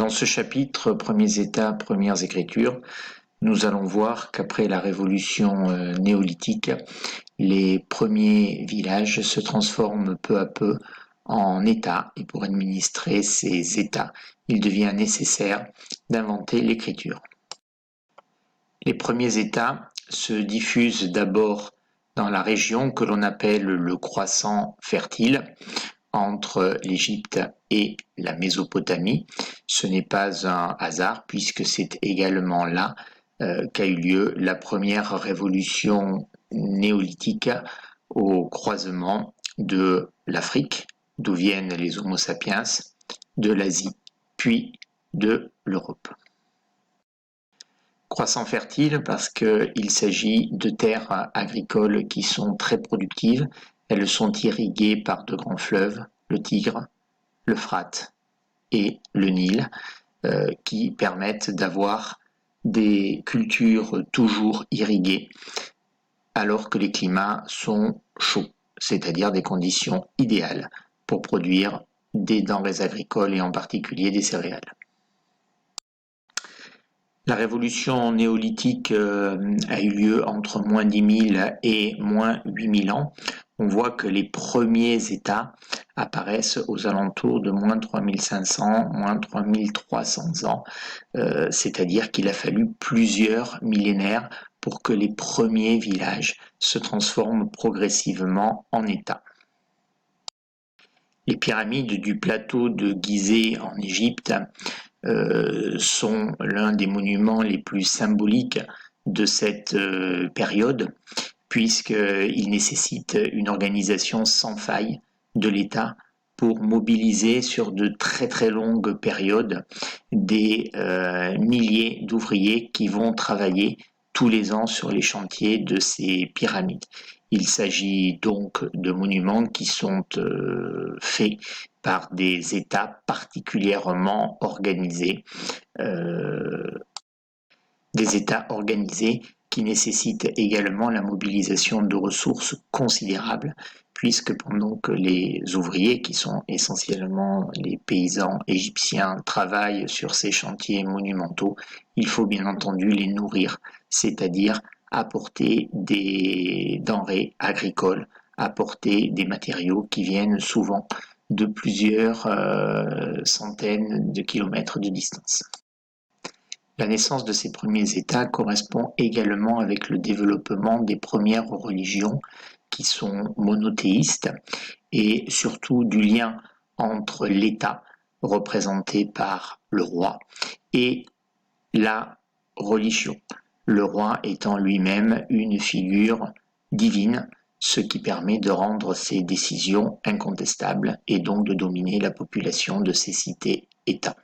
Dans ce chapitre, premiers états, premières écritures, nous allons voir qu'après la révolution néolithique, les premiers villages se transforment peu à peu en États, et pour administrer ces États, il devient nécessaire d'inventer l'écriture. Les premiers États se diffusent d'abord dans la région que l'on appelle le croissant fertile, entre l'Égypte et la Mésopotamie. Ce n'est pas un hasard puisque c'est également là qu'a eu lieu la première révolution néolithique au croisement de l'Afrique, d'où viennent les Homo sapiens, de l'Asie, puis de l'Europe. Croissant fertile parce qu'il s'agit de terres agricoles qui sont très productives. Elles sont irriguées par de grands fleuves, le Tigre, l'Euphrate et le Nil, qui permettent d'avoir des cultures toujours irriguées alors que les climats sont chauds, c'est-à-dire des conditions idéales pour produire des denrées agricoles et en particulier des céréales. La révolution néolithique a eu lieu entre moins 10 000 et moins 8 000 ans. On voit que les premiers États apparaissent aux alentours de moins 3500, moins 3300 ans, c'est-à-dire qu'il a fallu plusieurs millénaires pour que les premiers villages se transforment progressivement en États. Les pyramides du plateau de Gizeh en Égypte sont l'un des monuments les plus symboliques de cette période, puisqu'ils nécessitent une organisation sans faille de l'État pour mobiliser sur de très très longues périodes des milliers d'ouvriers qui vont travailler tous les ans sur les chantiers de ces pyramides. Il s'agit donc de monuments qui sont faits par des États particulièrement organisés, des États organisés qui nécessitent également la mobilisation de ressources considérables, puisque pendant que les ouvriers, qui sont essentiellement les paysans égyptiens, travaillent sur ces chantiers monumentaux, il faut bien entendu les nourrir, c'est-à-dire apporter des denrées agricoles, apporter des matériaux qui viennent souvent de plusieurs centaines de kilomètres de distance. La naissance de ces premiers États correspond également avec le développement des premières religions qui sont monothéistes et surtout du lien entre l'État représenté par le roi et la religion, le roi étant lui-même une figure divine, ce qui permet de rendre ses décisions incontestables et donc de dominer la population de ces cités-États.